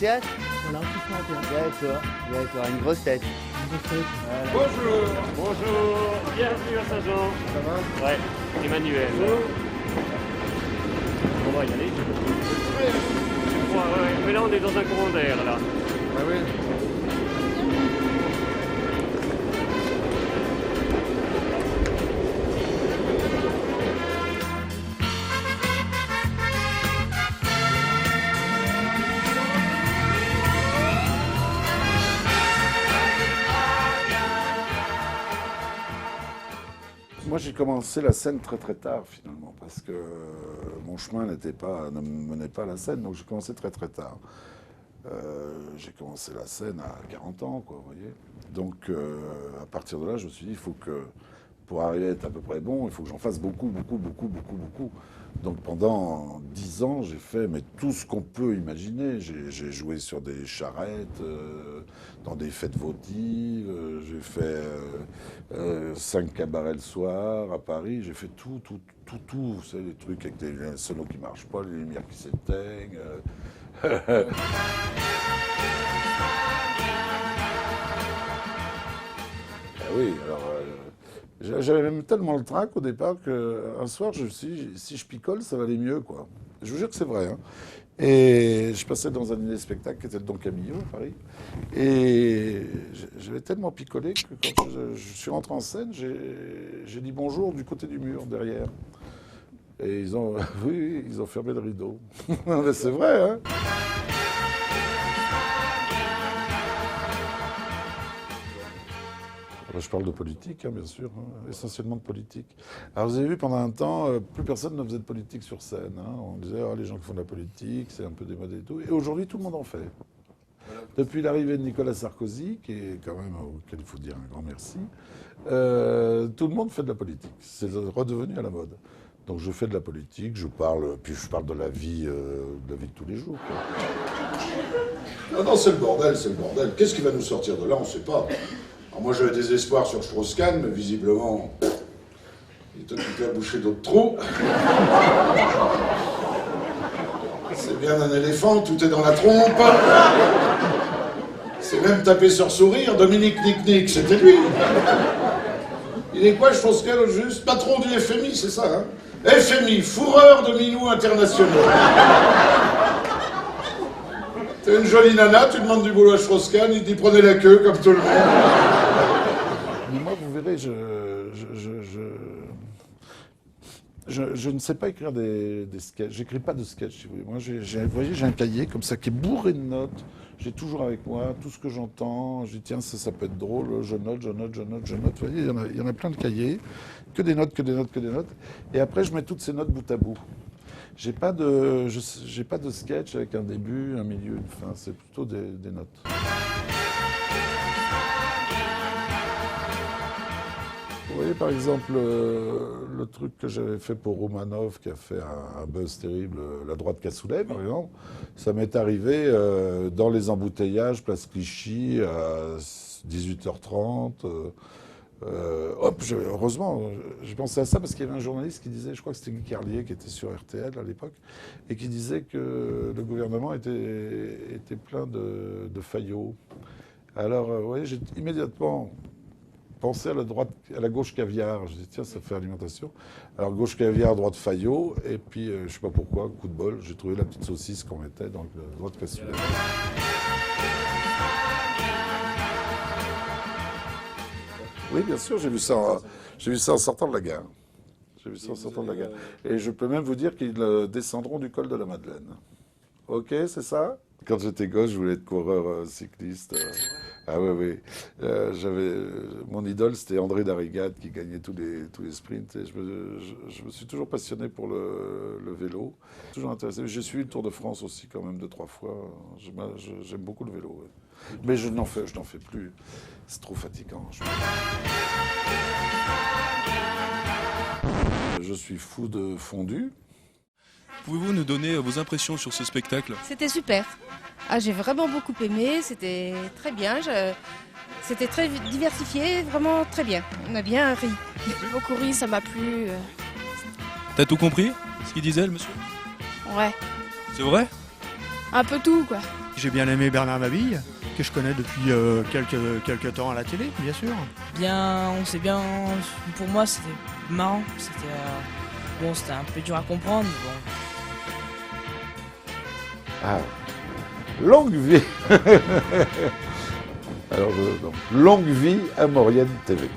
théâtre? Voilà, tout ça en théâtre. D'accord, une grosse tête. Voilà. Bonjour. Bonjour. Bienvenue à Saint-Jean. Ça va? Ouais, Emmanuel. Bonjour. On va y aller. Ouais, mais là on est dans un courant d'air là. Ah oui. Moi, j'ai commencé la scène très très tard finalement, parce que mon chemin ne me menait pas à la scène, donc j'ai commencé très très tard. J'ai commencé la scène à 40 ans, quoi, vous voyez. Donc, à partir de là, je me suis dit, il faut que, pour arriver à être à peu près bon, il faut que j'en fasse beaucoup. Donc, pendant 10 ans, j'ai fait tout ce qu'on peut imaginer. J'ai joué sur des charrettes, dans des fêtes votives, j'ai fait 5 cabarets le soir à Paris, j'ai fait tout, vous savez, les trucs avec des sonos qui ne marchent pas, les lumières qui s'éteignent. Ah oui, alors j'avais même tellement le trac au départ qu'un soir je me suis dit, si je picole, ça va aller mieux, quoi. Je vous jure que c'est vrai. Hein. Et je passais dans un dîner spectacle qui était le Don Camillo à Paris. Et j'avais tellement picolé que quand je suis rentré en scène, j'ai dit bonjour du côté du mur, derrière. Et ils ont, oui, ils ont fermé le rideau. Mais c'est vrai, hein. Je parle de politique, hein, bien sûr, hein, essentiellement de politique. Alors vous avez vu, pendant un temps, plus personne ne faisait de politique sur scène. Hein. On disait, oh, les gens qui font de la politique, c'est un peu démodé et tout. Et aujourd'hui, tout le monde en fait. Depuis l'arrivée de Nicolas Sarkozy, qui est quand même, auquel il faut dire un grand merci, tout le monde fait de la politique. C'est redevenu à la mode. Donc je fais de la politique, je parle de la vie de tous les jours. Quoi. Non, c'est le bordel, c'est le bordel. Qu'est-ce qui va nous sortir de là, on ne sait pas. Alors moi j'avais des espoirs sur Strauss-Kahn, mais visiblement, il est occupé à boucher d'autres trous. C'est bien un éléphant, tout est dans la trompe. C'est même tapé sur sourire, Dominique Nick, c'était lui. Il est quoi, Strauss-Kahn, au juste? Patron du FMI, c'est ça, hein? FMI, fourreur de minous internationaux. T'es une jolie nana, tu demandes du boulot à Strauss-Kahn, il dit prenez la queue comme tout le monde. Mais moi, vous verrez, je ne sais pas écrire des sketchs. J'écris pas de sketchs, si vous voulez. Moi, vous voyez, j'ai un cahier comme ça qui est bourré de notes. J'ai toujours avec moi tout ce que j'entends. Je dis tiens, ça peut être drôle. Je note. Vous voyez, il y en a plein de cahiers, que des notes. Et après, je mets toutes ces notes bout à bout. J'ai pas de sketch avec un début, un milieu, une fin. C'est plutôt des notes. Vous voyez, par exemple, le truc que j'avais fait pour Romanov, qui a fait un buzz terrible, La droite Cassoulet, par exemple, ça m'est arrivé dans les embouteillages, place Clichy, à 18h30. Heureusement, j'ai pensé à ça parce qu'il y avait un journaliste qui disait, je crois que c'était Guy Carlier qui était sur RTL à l'époque, et qui disait que le gouvernement était plein de faillots. Alors, vous voyez, j'ai immédiatement pensé à la gauche caviar. Je dis tiens, ça fait alimentation. Alors gauche caviar, droite faillot, et puis je ne sais pas pourquoi, coup de bol, j'ai trouvé la petite saucisse qu'on mettait dans le droite cassoulet. Oui, bien sûr, j'ai vu ça en sortant de la gare. Et je peux même vous dire qu'ils descendront du col de la Madeleine. Ok, c'est ça? Quand j'étais gosse, je voulais être coureur cycliste. Ah oui. Mon idole, c'était André Darrigade qui gagnait tous les sprints. Et je me suis toujours passionné pour le vélo. Toujours intéressé. J'ai suivi le Tour de France aussi quand même 2-3 fois. J'aime beaucoup le vélo. Ouais. Mais je n'en fais plus. C'est trop fatigant. Je suis fou de fondu. Pouvez-vous nous donner vos impressions sur ce spectacle? C'était super. Ah, j'ai vraiment beaucoup aimé, c'était très bien. C'était très diversifié, vraiment très bien. On a bien ri. J'ai beaucoup ri, ça m'a plu. T'as tout compris ce qu'il disait, le monsieur? Ouais. C'est vrai? Un peu tout, quoi. J'ai bien aimé Bernard Mabille, que je connais depuis quelques temps à la télé, bien sûr. On s'est bien... Pour moi, c'était marrant. C'était un peu dur à comprendre, mais bon. Ah, longue vie. Alors, donc, longue vie à Maurienne TV.